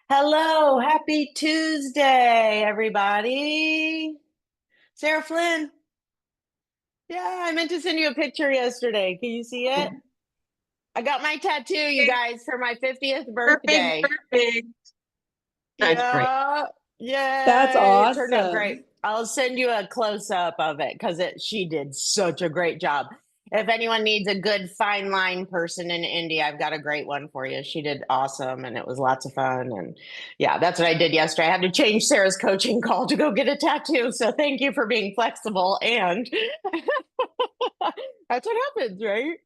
Hello, happy Tuesday, everybody. Sarah Flynn. Yeah, I meant to send you a picture yesterday. Can you see it? I got my tattoo, you guys, for my 50th Perfect, birthday. perfect. That's great. Yeah, That's yay. It turned out great. awesome. I'll send you a close up of it because she did such a great job. If anyone needs a good fine line person in India, I've got a great one for you. She did awesome and it was lots of fun. And yeah, that's what I did yesterday. I had to change Sarah's coaching call to go get a tattoo. So thank you for being flexible. And that's what happens, right?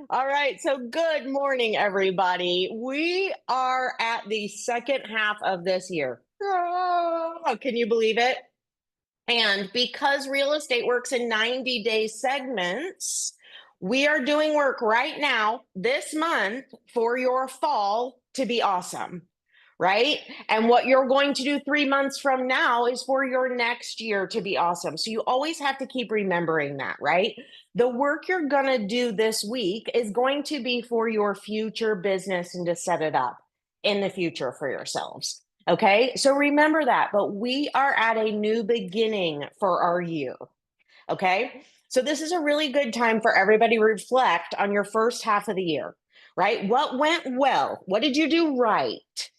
All right. So good morning, everybody. We are at the second half of this year. Oh, can you believe it? And because real estate works in 90-day segments, we are doing work right now this month for your fall to be awesome, right? And what you're going to do 3 months from now is for your next year to be awesome. So you always have to keep remembering that, right? The work you're going to do this week is going to be for your future business and to set it up in the future for yourselves. Okay, so remember that, but we are at a new beginning for our year. Okay, so this is a really good time for everybody to reflect on your first half of the year, right? What went well? What did you do right?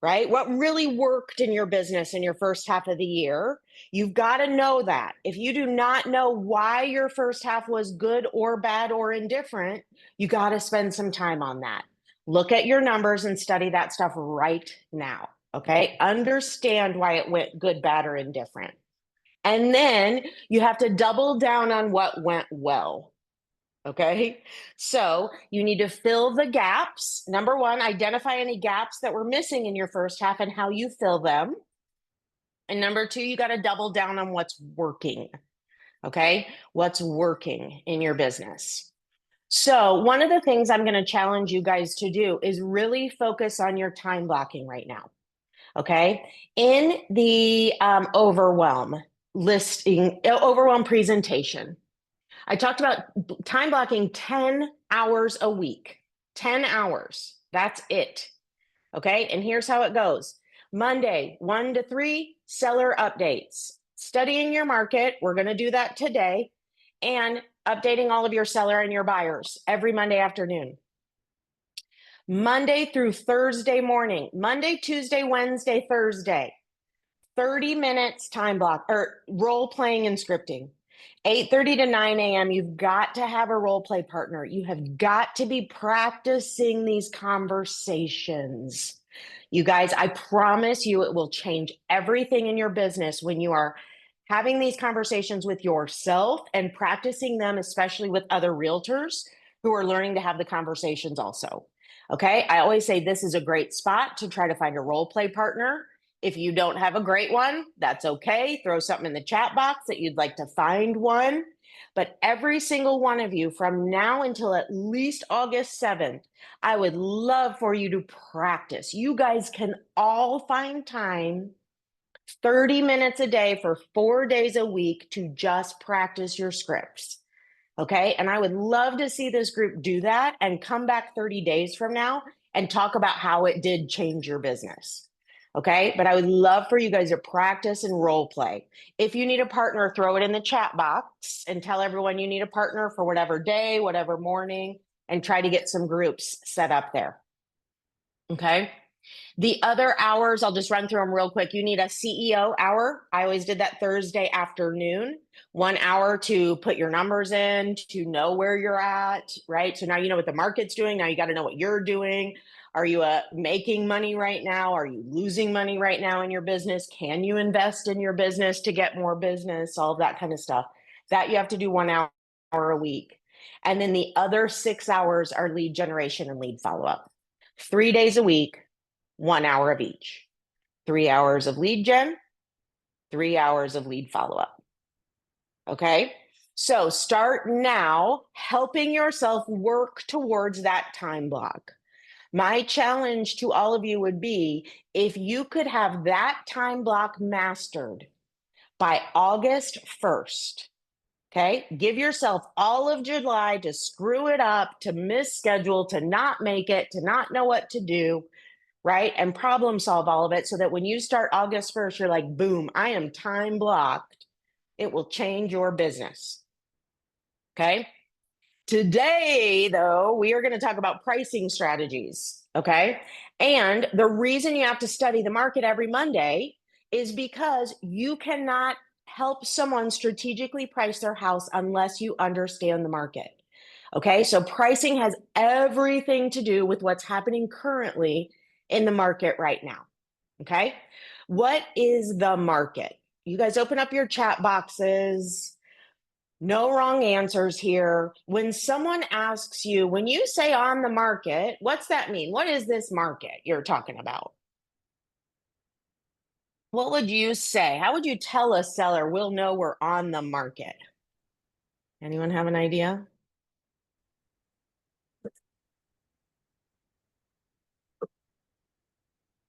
Right? What really worked in your business in your first half of the year? You've got to know that. If you do not know why your first half was good or bad or indifferent, you got to spend some time on that. Look at your numbers and study that stuff right now. Okay. Understand why it went good, bad, or indifferent. And then you have to double down on what went well. Okay. So you need to fill the gaps. Number one, identify any gaps that were missing in your first half and how you fill them. And number two, you got to double down on what's working. Okay. What's working in your business. So, one of the things I'm going to challenge you guys to do is really focus on your time blocking right now. Okay. In the overwhelm presentation, I talked about time blocking 10 hours a week. 10 hours. That's it. Okay. And here's how it goes Monday, 1 to 3, seller updates. Studying your market. We're going to do that today. And updating all of your seller and your buyers every Monday afternoon. Monday through Thursday morning. Monday, Tuesday, Wednesday, Thursday. 30 minutes time block or role playing and scripting. 8:30 to 9 a.m. You've got to have a role play partner. You have got to be practicing these conversations. You guys, I promise you it will change everything in your business when you are having these conversations with yourself and practicing them, especially with other realtors who are learning to have the conversations also. Okay. I always say this is a great spot to try to find a role play partner. If you don't have a great one, that's okay. Throw something in the chat box that you'd like to find one. But every single one of you from now until at least August 7th, I would love for you to practice. You guys can all find time 30 minutes a day for 4 days a week to just practice your scripts. Okay. And I would love to see this group do that and come back 30 days from now and talk about how it did change your business. Okay. But I would love for you guys to practice and role play. If you need a partner, throw it in the chat box and tell everyone you need a partner for whatever day, whatever morning, and try to get some groups set up there. Okay. The other hours, I'll just run through them real quick. You need a CEO hour. I always did that Thursday afternoon, 1 hour to put your numbers in, to know where you're at, right? So now you know what the market's doing. Now you got to know what you're doing. Are you making money right now? Are you losing money right now in your business? Can you invest in your business to get more business? All of that kind of stuff. That you have to do 1 hour a week. And then the other 6 hours are lead generation and lead follow-up. 3 days a week, 1 hour of each. 3 hours of lead gen, 3 hours of lead follow-up. Okay. So start now helping yourself work towards that time block. My challenge to all of you would be if you could have that time block mastered by August 1st. Okay. Give yourself all of July to screw it up, to miss schedule, to not make it, to not know what to do. right? And problem solve all of it so that when you start August 1st, you're like, boom, I am time blocked. It will change your business. Okay. Today, though, we are going to talk about pricing strategies. Okay. And the reason you have to study the market every Monday is because you cannot help someone strategically price their house unless you understand the market. Okay. So pricing has everything to do with what's happening currently in the market right now. Okay. What is the market? You guys open up your chat boxes. No wrong answers here. When someone asks you, when you say on the market, what's that mean? What is this market you're talking about? What would you say? How would you tell a seller we'll know we're on the market? Anyone have an idea?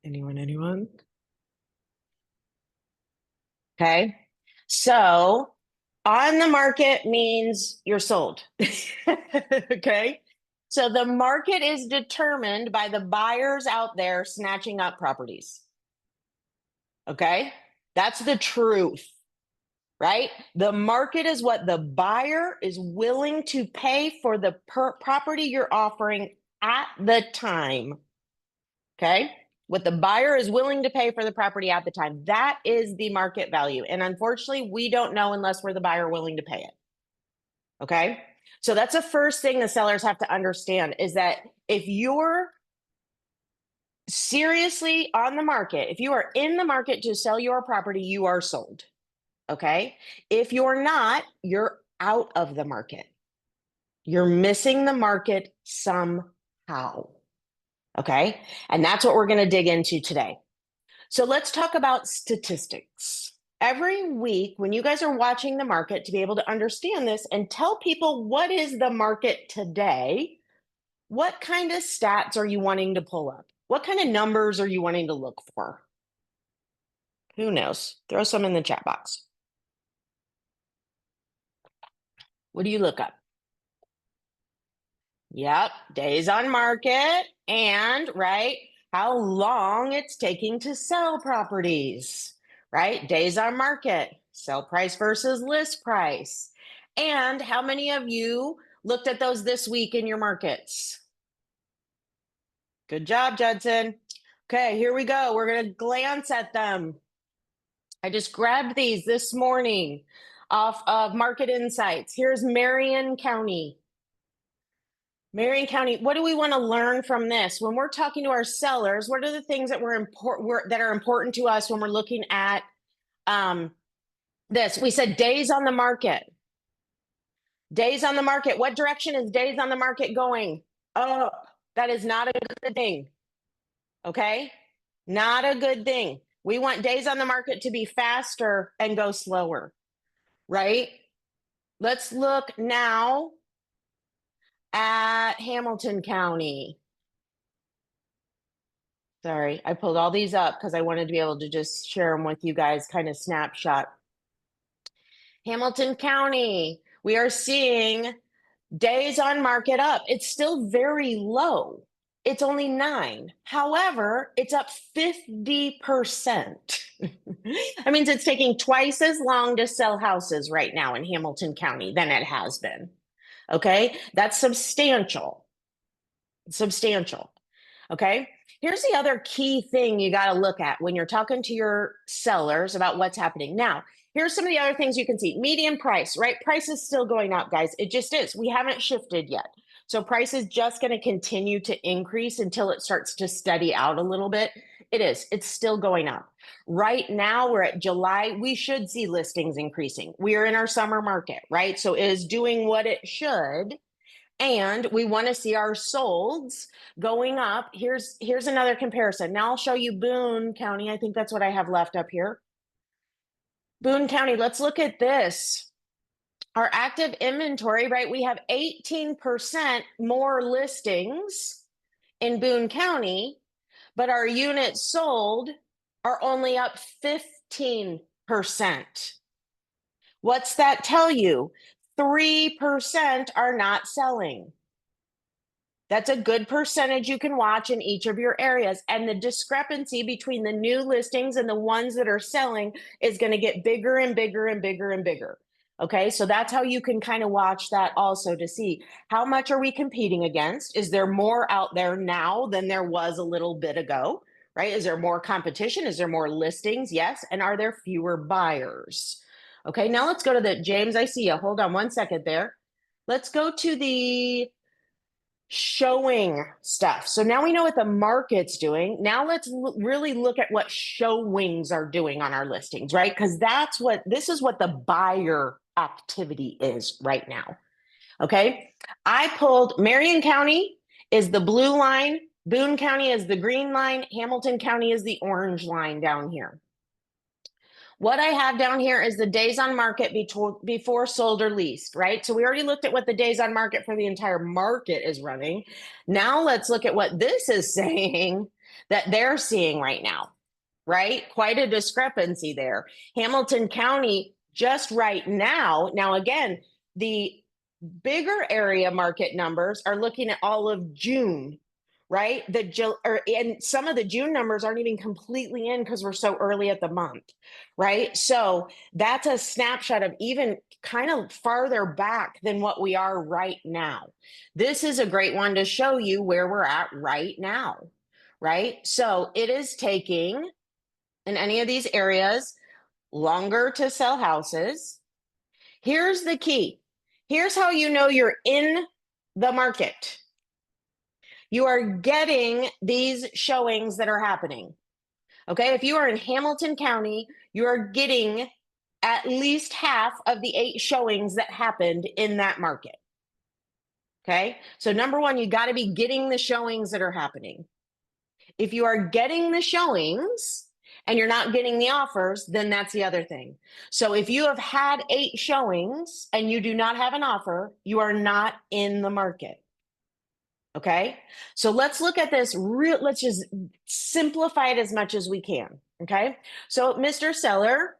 Anyone? Okay. So on the market means you're sold. Okay. So the market is determined by the buyers out there snatching up properties. Okay. That's the truth, right? The market is what the buyer is willing to pay for the property you're offering at the time. Okay. What the buyer is willing to pay for the property at the time. That is the market value. And unfortunately, we don't know unless we're the buyer willing to pay it. Okay. So that's the first thing the sellers have to understand is that if you're seriously on the market, if you are in the market to sell your property, you are sold. Okay. If you're not, you're out of the market. You're missing the market somehow. Okay. And that's what we're going to dig into today. So let's talk about statistics. Every week, when you guys are watching the market, to be able to understand this and tell people what is the market today, what kind of stats are you wanting to pull up? What kind of numbers are you wanting to look for? Who knows? Throw some in the chat box. What do you look up? Yep, days on market and, right, how long it's taking to sell properties, right? Days on market, sell price versus list price. And how many of you looked at those this week in your markets? Good job, Judson. Okay, here we go. We're going to glance at them. I just grabbed these this morning off of Market Insights. Here's Marion County. Marion County, what do we want to learn from this? When we're talking to our sellers, what are the things that that are important to us when we're looking at this? We said days on the market. Days on the market. What direction is days on the market going? Up. That is not a good thing. Okay? Not a good thing. We want days on the market to be faster and go slower, right? Let's look now at Hamilton County. Sorry, I pulled all these up because I wanted to be able to just share them with you guys, kind of snapshot. Hamilton County, we are seeing days on market up. It's still very low. It's only 9. However, it's up 50%. That means it's taking twice as long to sell houses right now in Hamilton County than it has been. Okay, that's substantial. Substantial. Okay. Here's the other key thing you got to look at when you're talking to your sellers about what's happening. Now, here's some of the other things you can see. Median price, right? Price is still going up, guys. It just is. We haven't shifted yet. So price is just going to continue to increase until it starts to steady out a little bit. It is. It's still going up. Right now, we're at July. We should see listings increasing. We are in our summer market, right? So it is doing what it should. And we want to see our solds going up. Here's another comparison. Now I'll show you Boone County. I think that's what I have left up here. Boone County, let's look at this. Our active inventory, right? We have 18% more listings in Boone County, but our units sold are only up 15%. What's that tell you? 3% are not selling. That's a good percentage you can watch in each of your areas. And the discrepancy between the new listings and the ones that are selling is going to get bigger and bigger and bigger and bigger. Okay, so that's how you can kind of watch that also to see how much are we competing against? Is there more out there now than there was a little bit ago? Right? Is there more competition? Is there more listings? Yes. And are there fewer buyers? Okay, now let's go to the James. I see you. Hold on one second there. Let's go to the showing stuff. So now we know what the market's doing. Now let's really look at what showings are doing on our listings, right? Because this is what the buyer activity is right now. Okay. I pulled Marion County is the blue line, Boone County is the green line, Hamilton County is the orange line down here. What I have down here is the days on market before sold or leased, right? So we already looked at what the days on market for the entire market is running. Now let's look at what this is saying that they're seeing right now, right? Quite a discrepancy there. Hamilton County just right now. Now, again, the bigger area market numbers are looking at all of June, right? And some of the June numbers aren't even completely in because we're so early at the month, right? So that's a snapshot of even kind of farther back than what we are right now. This is a great one to show you where we're at right now, right? So it is taking, in any of these areas, longer to sell houses. Here's the key. Here's how you know you're in the market. You are getting these showings that are happening. Okay, if you are in Hamilton County, you are getting at least half of the 8 showings that happened in that market. Okay, so number one, you got to be getting the showings that are happening. If you are getting the showings and you're not getting the offers, then that's the other thing. So if you have had 8 showings and you do not have an offer, you are not in the market. Okay, so let's look at this. Let's just simplify it as much as we can. Okay, so Mr. Seller,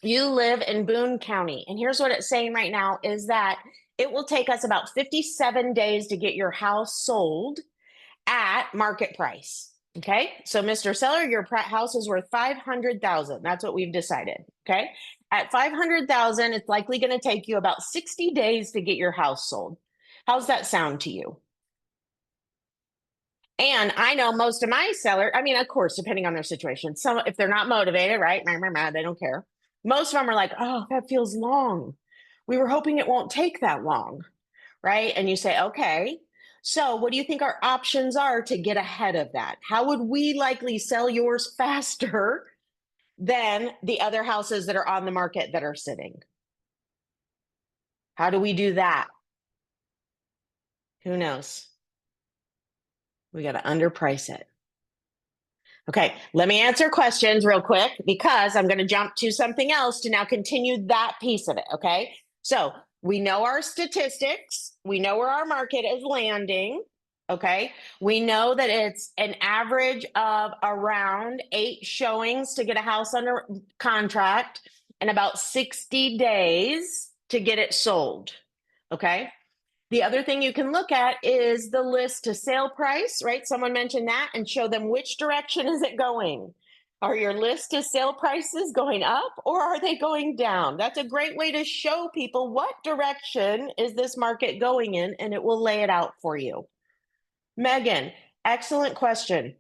you live in Boone County, and here's what it's saying right now is that it will take us about 57 days to get your house sold at market price. Okay, so Mr. Seller, your house is worth $500,000. That's what we've decided. Okay, at $500,000, it's likely going to take you about 60 days to get your house sold. How's that sound to you? And I know most of my sellers, I mean, of course, depending on their situation, some if they're not motivated, right? They don't care. Most of them are like, oh, that feels long. We were hoping it won't take that long, right? And you say, okay, so what do you think our options are to get ahead of that? How would we likely sell yours faster than the other houses that are on the market that are sitting? How do we do that? Who knows? We got to underprice it. Okay, let me answer questions real quick because I'm going to jump to something else to now continue that piece of it. Okay, so we know our statistics, we know where our market is landing. Okay, we know that it's an average of around 8 showings to get a house under contract and about 60 days to get it sold. Okay. The other thing you can look at is the list to sale price, right? Someone mentioned that, and show them which direction is it going. Are your list to sale prices going up or are they going down? That's a great way to show people what direction is this market going in, and it will lay it out for you. Megan, excellent question.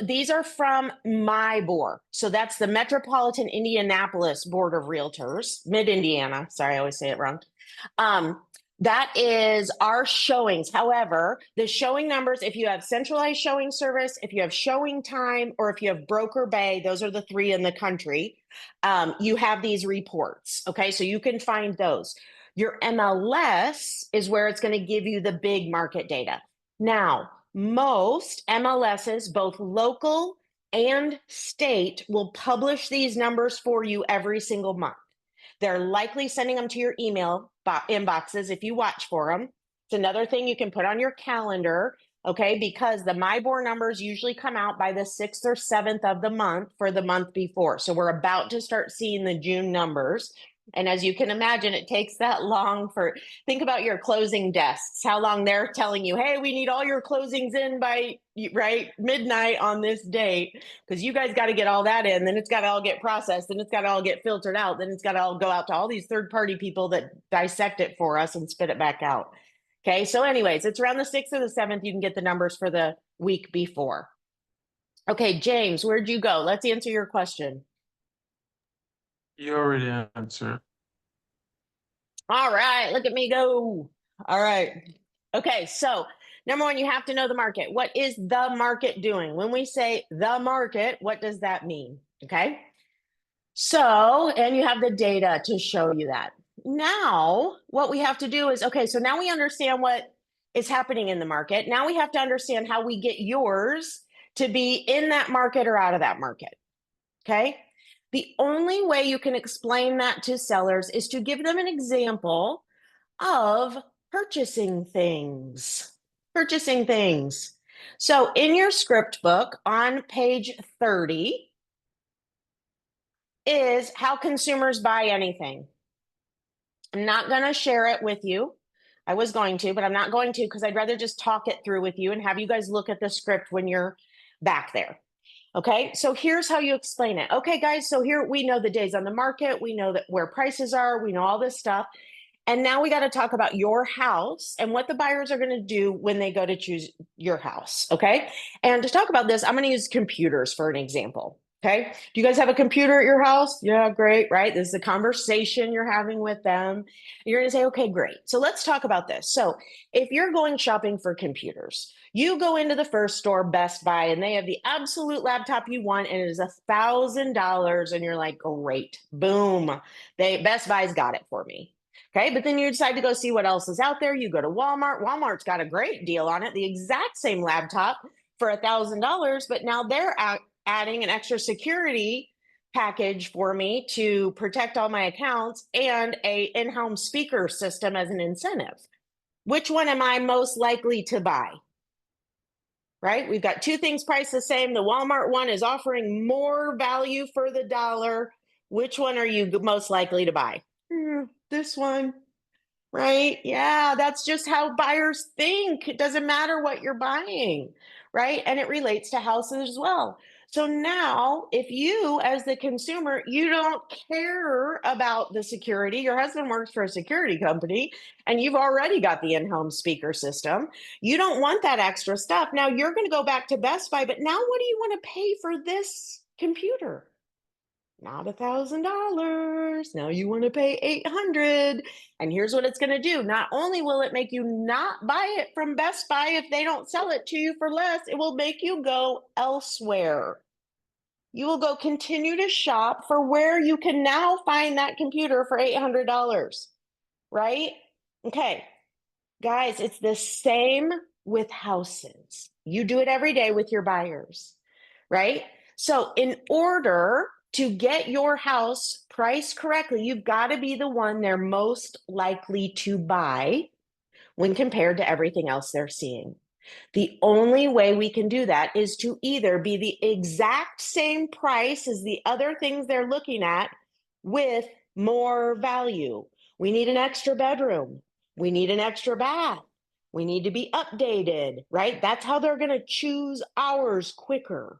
These are from MIBOR. So that's the Metropolitan Indianapolis Board of Realtors, Mid-Indiana. Sorry, I always say it wrong. That is our showings. However, the showing numbers, if you have centralized showing service, if you have showing time, or if you have broker bay, those are the 3 in the country, you have these reports. Okay, so you can find those. Your MLS is where it's going to give you the big market data. Now, most MLSs, both local and state, will publish these numbers for you every single month. They're likely sending them to your email inboxes if you watch for them. It's another thing you can put on your calendar, okay, because the MIBOR numbers usually come out by the 6th or 7th of the month for the month before. So we're about to start seeing the June numbers. And as you can imagine, it takes that long for, think about your closing desks, how long they're telling you, hey, we need all your closings in by, right, midnight on this date, because you guys got to get all that in. Then it's got to all get processed. Then it's got to all get filtered out. Then it's got to all go out to all these third-party people that dissect it for us and spit it back out. Okay, so anyways, it's around the 6th or the 7th. You can get the numbers for the week before. Okay, James, where'd you go? Let's answer your question. You already answered. All right, look at me go. All right. Okay, so number one, you have to know the market. What is the market doing? When we say the market, what does that mean? Okay. So, and you have the data to show you that. Now, what we have to do is, okay, so now we understand what is happening in the market. Now we have to understand how we get yours to be in that market or out of that market. Okay. The only way you can explain that to sellers is to give them an example of purchasing things. Purchasing things. So in your script book on page 30 is how consumers buy anything. I'm not going to share it with you. I was going to, but I'm not going to because I'd rather just talk it through with you and have you guys look at the script when you're back there. Okay, so here's how you explain it. Okay, guys, so here we know the days on the market. We know that where prices are. We know all this stuff. And now we got to talk about your house and what the buyers are going to do when they go to choose your house. Okay. And to talk about this, I'm going to use computers for an example. Okay. Do you guys have a computer at your house? Yeah, great. Right. This is a conversation you're having with them. You're going to say, okay, great. So let's talk about this. So if you're going shopping for computers, you go into the first store, Best Buy, and they have the absolute laptop you want, and it is $1,000. And you're like, great, boom. Best Buy's got it for me. Okay, but then you decide to go see what else is out there. You go to Walmart. Walmart's got a great deal on it, the exact same laptop for $1,000, but now they're adding an extra security package for me to protect all my accounts and a in-home speaker system as an incentive. Which one am I most likely to buy? Right? We've got two things priced the same. The Walmart one is offering more value for the dollar. Which one are you most likely to buy? This one, right? Yeah, that's just how buyers think. It doesn't matter what you're buying, right? And it relates to houses as well. So now, if you, as the consumer, you don't care about the security, your husband works for a security company and you've already got the in-home speaker system, you don't want that extra stuff. Now you're going to go back to Best Buy, but now what do you want to pay for this computer? Not $1,000. Now you want to pay $800. And here's what it's going to do. Not only will it make you not buy it from Best Buy if they don't sell it to you for less, it will make you go elsewhere. You will go continue to shop for where you can now find that computer for $800, right? Okay, guys, it's the same with houses. You do it every day with your buyers, right? So in order to get your house priced correctly, you've got to be the one they're most likely to buy when compared to everything else they're seeing. The only way we can do that is to either be the exact same price as the other things they're looking at with more value. We need an extra bedroom. We need an extra bath. We need to be updated, right? That's how they're going to choose ours quicker.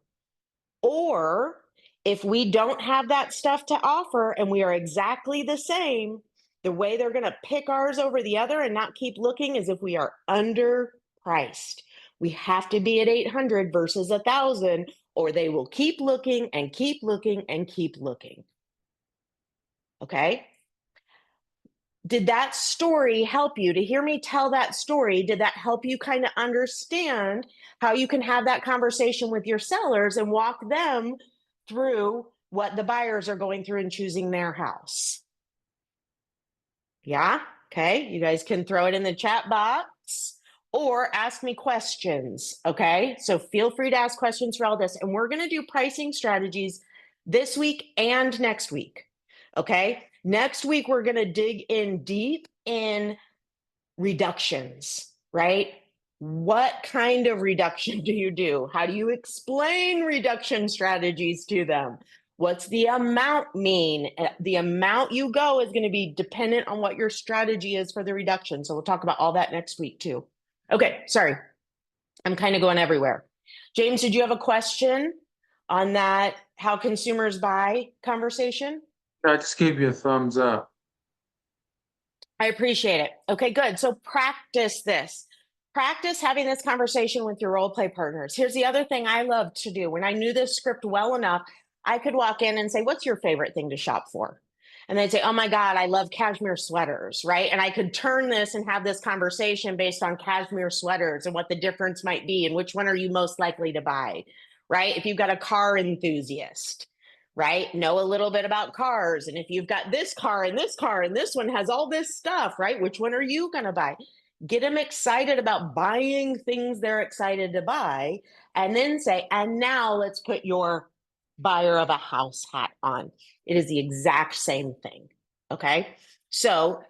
Or if we don't have that stuff to offer and we are exactly the same, the way they're going to pick ours over the other and not keep looking is if we are underpriced. We have to be at 800 versus 1,000, or they will keep looking and keep looking and keep looking. Okay? Did that story help you? To hear me tell that story, did that help you kind of understand how you can have that conversation with your sellers and walk them through what the buyers are going through and choosing their house? Yeah? Okay. You guys can throw it in the chat box or ask me questions. Okay. So feel free to ask questions for all this. And we're going to do pricing strategies this week and next week. Okay. Next week, we're going to dig in deep in reductions, right? What kind of reduction do you do? How do you explain reduction strategies to them? What's the amount mean? The amount you go is going to be dependent on what your strategy is for the reduction. So we'll talk about all that next week too. Okay, sorry. I'm kind of going everywhere. James, did you have a question on that how consumers buy conversation? I just gave you a thumbs up. I appreciate it. Okay, good. So practice this. Practice having this conversation with your role play partners. Here's the other thing I love to do. When I knew this script well enough, I could walk in and say, what's your favorite thing to shop for? And they'd say, oh my God, I love cashmere sweaters, right? And I could turn this and have this conversation based on cashmere sweaters and what the difference might be and which one are you most likely to buy, right? If you've got a car enthusiast, right? Know a little bit about cars. And if you've got this car and this car and this one has all this stuff, right? Which one are you going to buy? Get them excited about buying things they're excited to buy. And then say, and now let's put your buyer of a house hat on. It is the exact same thing. Okay. So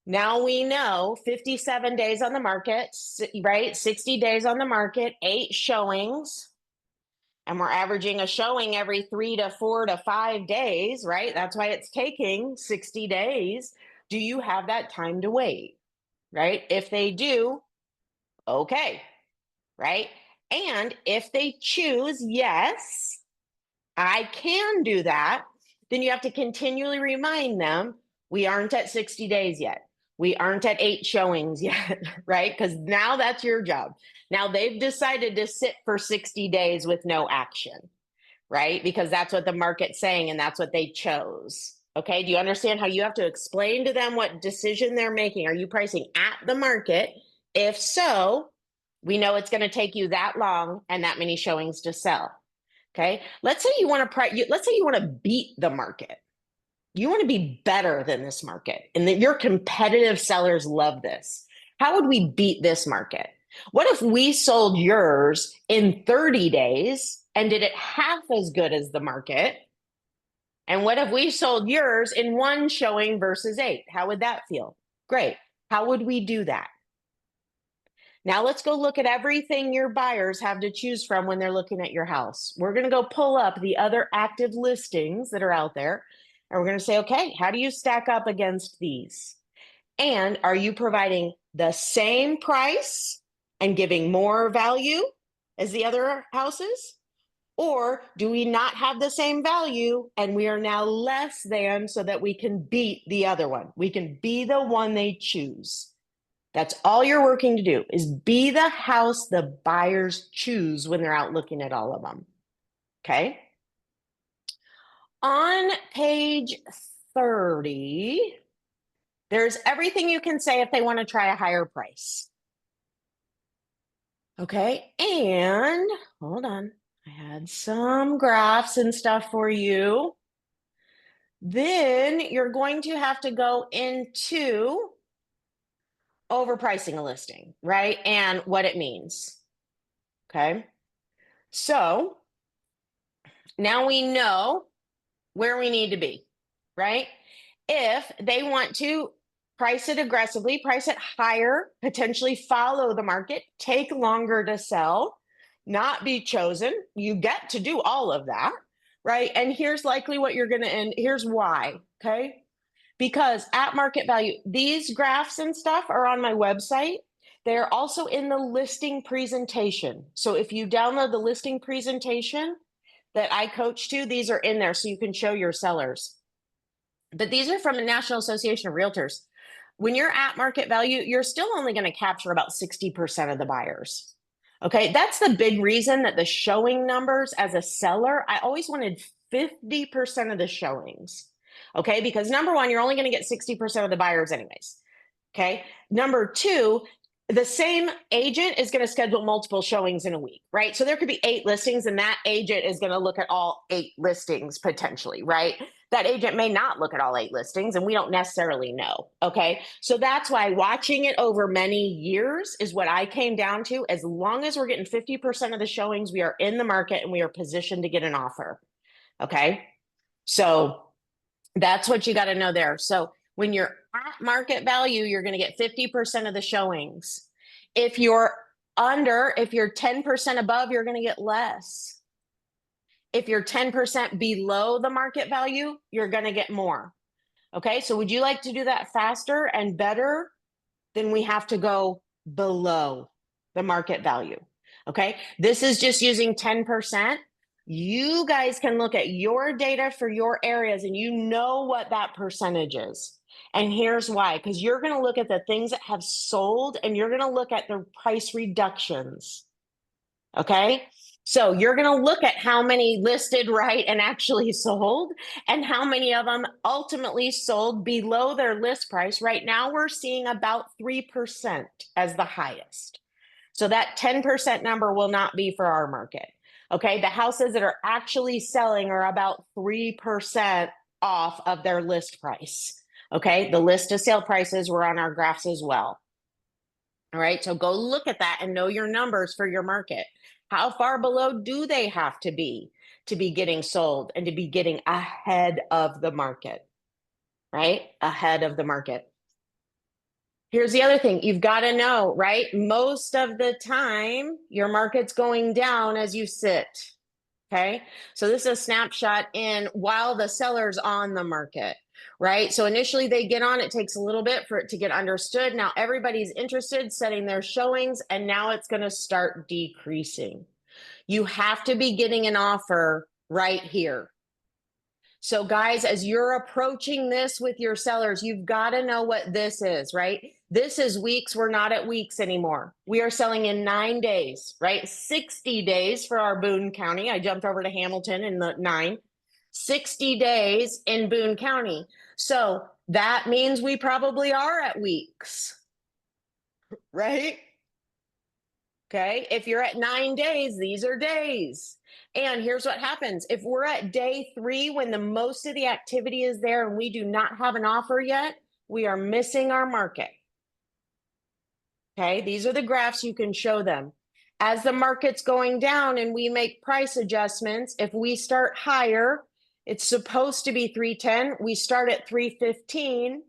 now we know 57 days on the market, right? 60 days on the market, 8 showings. And we're averaging a showing every 3 to 4 to 5 days, right? That's why it's taking 60 days. Do you have that time to wait, right? If they do, okay, right? And if they choose, yes, I can do that, then you have to continually remind them, we aren't at 60 days yet. We aren't at 8 showings yet, right? Because now that's your job. Now they've decided to sit for 60 days with no action, right? Because that's what the market's saying and that's what they chose. Okay, do you understand how you have to explain to them what decision they're making? Are you pricing at the market? If so, we know it's going to take you that long and that many showings to sell. Okay, let's say you want to let's say you want to beat the market. You want to be better than this market, and that your competitive sellers love this. How would we beat this market? What if we sold yours in 30 days and did it half as good as the market? And what if we sold yours in 1 showing versus 8? How would that feel? Great. How would we do that? Now let's go look at everything your buyers have to choose from when they're looking at your house. We're going to go pull up the other active listings that are out there. And we're going to say, okay, how do you stack up against these? And are you providing the same price and giving more value as the other houses? Or do we not have the same value and we are now less than so that we can beat the other one? We can be the one they choose. That's all you're working to do is be the house the buyers choose when they're out looking at all of them. Okay. On page 30, there's everything you can say if they want to try a higher price. Okay. And hold on. I had some graphs and stuff for you. Then you're going to have to go into overpricing a listing, right? And what it means. Okay. So now we know where we need to be, right? If they want to price it aggressively, price it higher, potentially follow the market, take longer to sell, not be chosen, you get to do all of that, right? And here's likely what you're going to end. Here's why, okay? Because at market value, these graphs and stuff are on my website. They're also in the listing presentation. So if you download the listing presentation that I coach to, these are in there so you can show your sellers. But these are from the National Association of Realtors. When you're at market value, you're still only going to capture about 60% of the buyers. Okay, that's the big reason that the showing numbers as a seller, I always wanted 50% of the showings. Okay, because number one, you're only going to get 60% of the buyers anyways. Okay, number two, the same agent is going to schedule multiple showings in a week, right? So there could be 8 listings and that agent is going to look at all 8 listings potentially, right? That agent may not look at all 8 listings and we don't necessarily know, okay? So that's why watching it over many years is what I came down to. As long as we're getting 50% of the showings, we are in the market and we are positioned to get an offer, okay? So that's what you got to know there. So when you're at market value, you're going to get 50% of the showings. If you're 10% above, you're going to get less. If you're 10% below the market value, you're going to get more. Okay, so would you like to do that faster and better? Then we have to go below the market value. Okay, this is just using 10%. You guys can look at your data for your areas and you know what that percentage is. And here's why, because you're going to look at the things that have sold and you're going to look at the price reductions. Okay, so you're going to look at how many listed right and actually sold and how many of them ultimately sold below their list price. Right now, we're seeing about 3% as the highest. So that 10% number will not be for our market. Okay, the houses that are actually selling are about 3% off of their list price. Okay, the list of sale prices were on our graphs as well. All right, so go look at that and know your numbers for your market. How far below do they have to be getting sold and to be getting ahead of the market, right? Ahead of the market. Here's the other thing you've got to know, right? Most of the time, your market's going down as you sit. Okay, so this is a snapshot in while the seller's on the market, right? So initially they get on, it takes a little bit for it to get understood. Now everybody's interested, setting their showings, and now it's going to start decreasing. You have to be getting an offer right here. So guys, as you're approaching this with your sellers, you've got to know what this is, right? This is weeks. We're not at weeks anymore. We are selling in 9 days, right? 60 days for our Boone County. I jumped over to Hamilton in the 60 days in Boone County. So that means we probably are at weeks, right? Okay, if you're at 9 days, these are days. And here's what happens. If we're at day 3, when the most of the activity is there and we do not have an offer yet, we are missing our market. Okay, these are the graphs, you can show them. As the market's going down and we make price adjustments, if we start higher, it's supposed to be 310. We start at 315.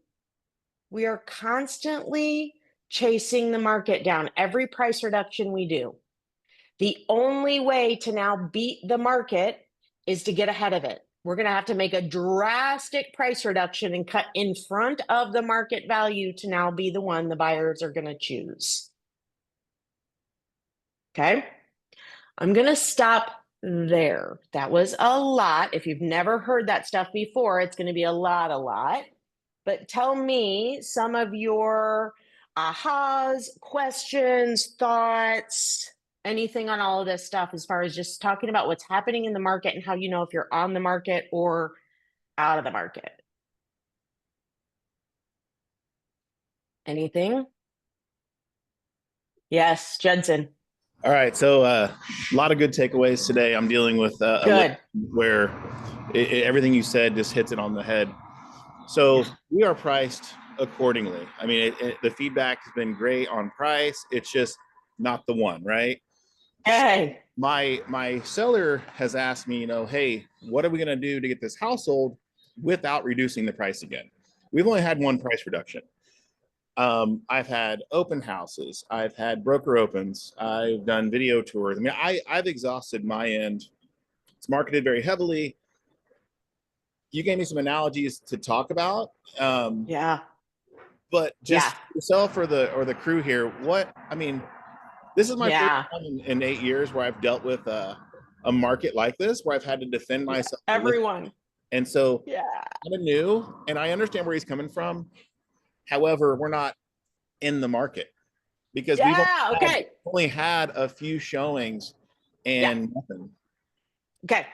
We are constantly chasing the market down. Every price reduction we do. The only way to now beat the market is to get ahead of it. We're going to have to make a drastic price reduction and cut in front of the market value to now be the one the buyers are going to choose. Okay, I'm going to stop there. That was a lot. If you've never heard that stuff before, it's going to be a lot. But tell me some of your ahas, questions, thoughts, anything on all of this stuff as far as just talking about what's happening in the market and how you know if you're on the market or out of the market. Anything? Yes, Judson. All right, so a lot of good takeaways today. I'm dealing with a Good. where everything you said just hits it on the head. So we are priced accordingly. I mean, the feedback has been great on price. It's just not the one, right? Hey. My seller has asked me, hey, what are we going to do to get this house sold without reducing the price again? We've only had one price reduction. I've had open houses. I've had broker opens. I've done video tours. I mean, I've exhausted my end. It's marketed very heavily. You gave me some analogies to talk about. Yeah. But just yourself or the crew here, this is my first time in 8 years where I've dealt with a market like this, where I've had to defend myself. Everyone. And so kind of new, and I understand where he's coming from. However, we're not in the market because we've only had a few showings and nothing. Okay.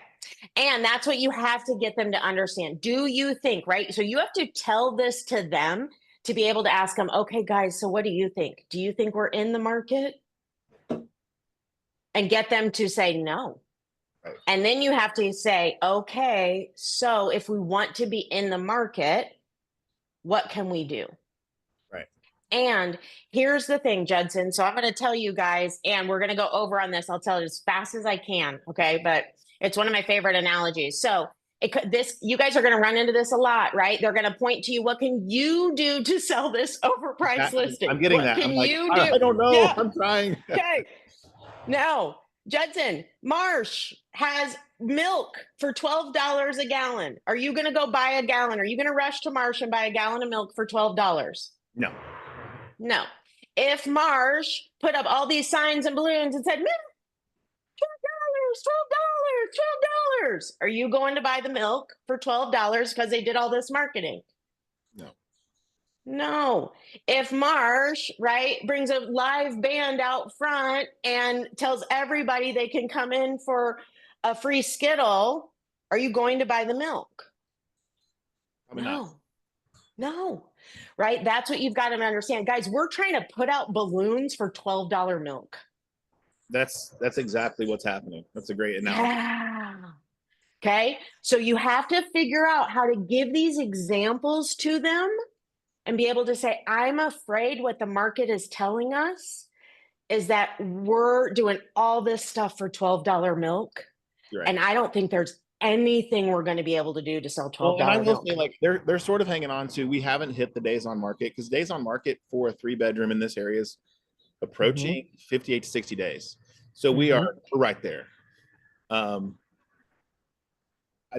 And that's what you have to get them to understand. Do you think, right? So you have to tell this to them to be able to ask them, okay, guys, so what do you think? Do you think we're in the market? And get them to say no. Right. And then you have to say, okay, so if we want to be in the market, what can we do? Right. And here's the thing, Judson. So I'm going to tell you guys, and we're going to go over on this. I'll tell it as fast as I can. Okay. But it's one of my favorite analogies. So you guys are going to run into this a lot, right? They're going to point to you. What can you do to sell this overpriced listing? I'm getting what that. Can I'm like, you do? I don't know. Yeah. I'm trying. Okay. No, Judson, Marsh has milk for $12 a gallon. Are you going to go buy a gallon? Are you going to rush to Marsh and buy a gallon of milk for $12? No. No. If Marsh put up all these signs and balloons and said, milk, $12, are you going to buy the milk for $12 because they did all this marketing? No. No. If Marsh, right, brings a live band out front and tells everybody they can come in for a free Skittle, are you going to buy the milk? Probably not. No. Right? That's what you've got to understand. Guys, we're trying to put out balloons for $12 milk. That's exactly what's happening. That's a great analogy. Yeah. Okay. So you have to figure out how to give these examples to them and be able to say, I'm afraid what the market is telling us is that we're doing all this stuff for $12 milk. Right. And I don't think there's anything we're going to be able to do to sell $12 and I will milk. say, like, they're sort of hanging on to, we haven't hit the days on market, because days on market for a 3-bedroom in this area is approaching 58 to 60 days. So we're right there. I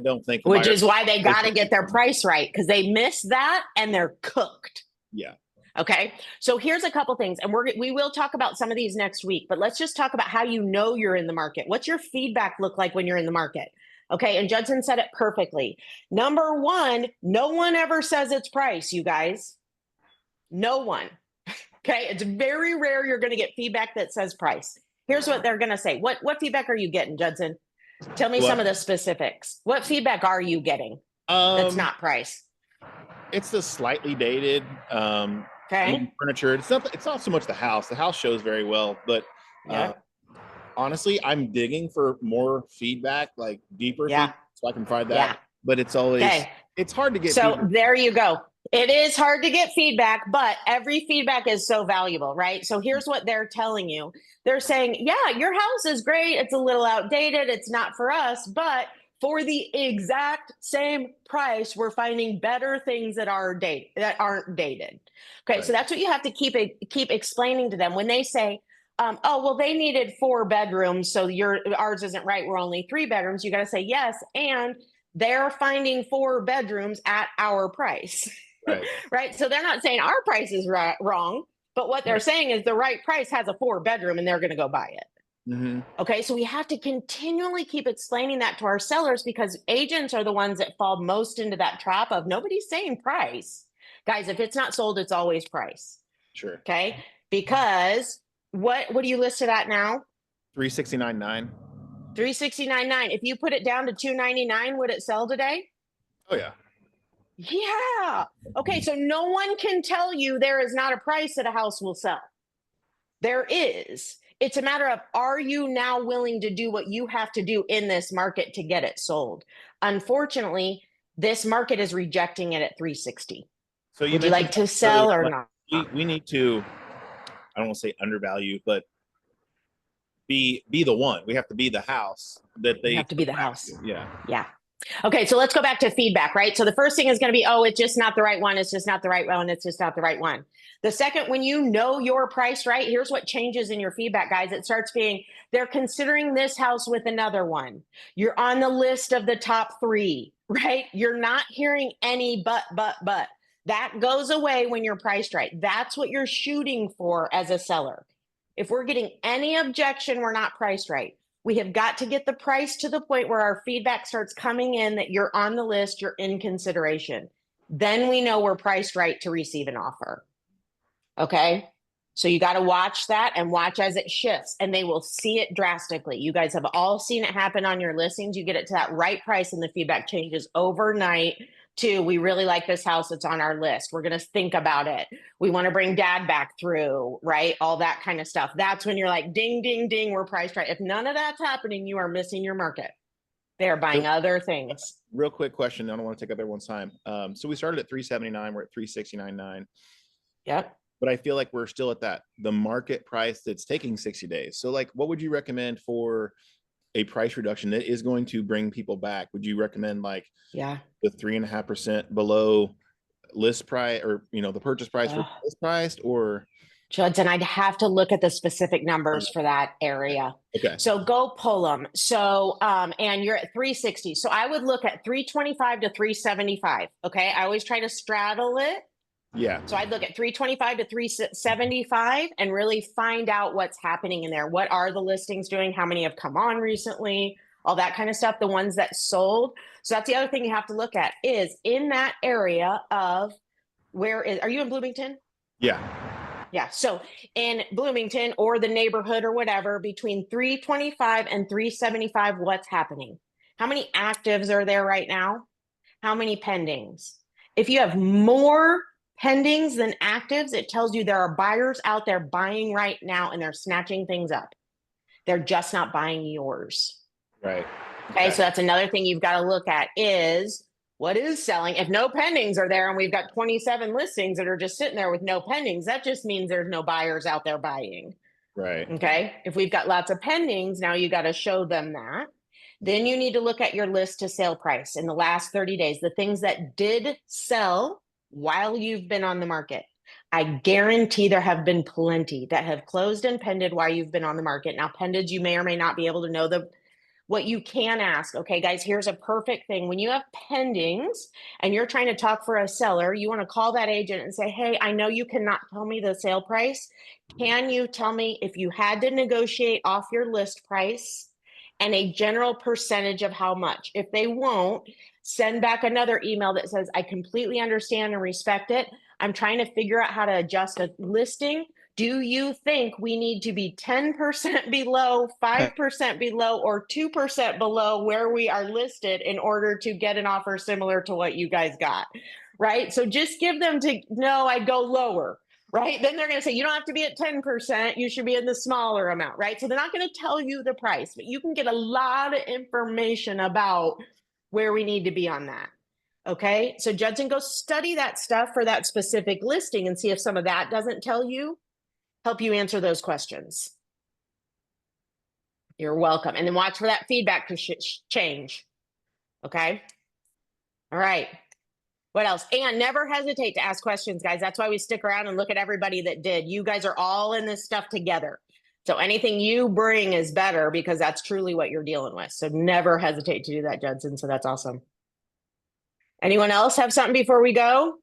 don't think, which is why they got to get their price right, because they miss that and they're cooked. Yeah. Okay. So here's a couple things, and we will talk about some of these next week, but let's just talk about how you know you're in the market. What's your feedback look like when you're in the market? Okay. And Judson said it perfectly. Number one, no one ever says it's price, you guys. No one. Okay. It's very rare you're going to get feedback that says price. Here's what they're going to say. What feedback are you getting, Judson? Tell me some of the specifics. What feedback are you getting that's not price? It's the slightly dated okay. furniture. It's not so much the house. The house shows very well, but honestly, I'm digging for more feedback, like deeper feedback, so I can find that. Yeah. But it's always it's hard to get. So there you go. It is hard to get feedback, but every feedback is so valuable, right? So here's what they're telling you. They're saying, yeah, your house is great. It's a little outdated. It's not for us, but for the exact same price, we're finding better things that aren't dated. Okay, so that's what you have to keep explaining to them when they say, oh, well, they needed 4 bedrooms, so ours isn't right. We're only 3 bedrooms. You got to say yes, and they're finding 4 bedrooms at our price. Right. Right. So they're not saying our price is wrong, but what they're saying is the right price has a 4 bedroom and they're going to go buy it. Okay. So we have to continually keep explaining that to our sellers, because agents are the ones that fall most into that trap of nobody's saying price. Guys, if it's not sold, it's always price. Sure. Okay. Because what do you list it at now? $369,900. $369,900. If you put it down to $299,000, would it sell today? Oh yeah. Yeah. Okay. So no one can tell you there is not a price that a house will sell. There is. It's a matter of, are you now willing to do what you have to do in this market to get it sold? Unfortunately, this market is rejecting it at 360. So would you like to sell or not? We need to, I don't want to say undervalue, but be the one. We have to be the house that they have to be the house. Yeah. Yeah. Okay, so let's go back to feedback, right? So the first thing is going to be, oh, it's just not the right one. It's just not the right one. It's just not the right one. The second, when you know your price, right, here's what changes in your feedback, guys. It starts being, they're considering this house with another one. You're on the list of the top 3, right? You're not hearing any but. That goes away when you're priced right. That's what you're shooting for as a seller. If we're getting any objection, we're not priced right. We have got to get the price to the point where our feedback starts coming in that you're on the list, you're in consideration. Then we know we're priced right to receive an offer. Okay. So you got to watch that and watch as it shifts, and they will see it drastically. You guys have all seen it happen on your listings. You get it to that right price and the feedback changes overnight to, we really like this house. It's on our list. We're going to think about it. We want to bring dad back through, right? All that kind of stuff. That's when you're like, ding, ding, ding, we're priced right. If none of that's happening, you are missing your market. They're buying other things. Real quick question. I don't want to take up everyone's time. So we started at 379. We're at 369.9. Yep. But I feel like we're still at the market price that's taking 60 days. So like, what would you recommend for a price reduction that is going to bring people back? Would you recommend like the 3.5% below list price, or the purchase price for list priced, or Judson, I'd have to look at the specific numbers for that area. Okay. So go pull them. So, and you're at 360. So I would look at 325 to 375. Okay. I always try to straddle it. Yeah. So I'd look at 325 to 375 and really find out what's happening in there. What are the listings doing? How many have come on recently? All that kind of stuff. The ones that sold. So that's the other thing you have to look at is in that area of are you in Bloomington? Yeah. Yeah. So in Bloomington or the neighborhood or whatever, between 325 and 375, what's happening? How many actives are there right now? How many pendings? If you have more pendings than actives, it tells you there are buyers out there buying right now and they're snatching things up. They're just not buying yours. Right. Okay. So that's another thing you've got to look at is what is selling. If no pendings are there and we've got 27 listings that are just sitting there with no pendings, that just means there's no buyers out there buying. Right. Okay. If we've got lots of pendings, now you got to show them that. Then you need to look at your list to sale price in the last 30 days, the things that did sell while you've been on the market. I guarantee there have been plenty that have closed and pended while you've been on the market. Now, pended, you may or may not be able to know what you can ask. Okay, guys, here's a perfect thing. When you have pendings and you're trying to talk for a seller, you want to call that agent and say, hey, I know you cannot tell me the sale price. Can you tell me if you had to negotiate off your list price and a general percentage of how much? If they won't, send back another email that says, I completely understand and respect it. I'm trying to figure out how to adjust a listing. Do you think we need to be 10% below, 5% below, or 2% below where we are listed in order to get an offer similar to what you guys got? Right? So just give them to no, I'd go lower. Right? Then they're going to say, you don't have to be at 10%. You should be in the smaller amount. Right? So they're not going to tell you the price, but you can get a lot of information about where we need to be on that. Okay. So Judson, go study that stuff for that specific listing and see if some of that doesn't tell you. Help you answer those questions. You're welcome. And then watch for that feedback to change. Okay. All right. What else? And never hesitate to ask questions, guys. That's why we stick around and look at everybody that did. You guys are all in this stuff together. So anything you bring is better because that's truly what you're dealing with. So never hesitate to do that, Judson. So that's awesome. Anyone else have something before we go?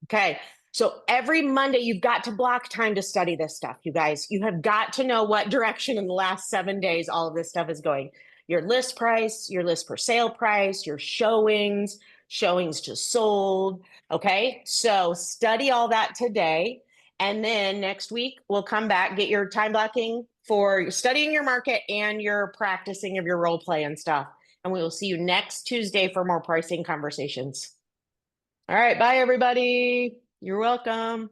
Okay. So every Monday, you've got to block time to study this stuff, you guys. You have got to know what direction in the last 7 days all of this stuff is going. Your list price, your list per sale price, your showings to sold. Okay. So study all that today. And then next week, we'll come back, get your time blocking for studying your market and your practicing of your role play and stuff. And we will see you next Tuesday for more pricing conversations. All right. Bye, everybody. You're welcome.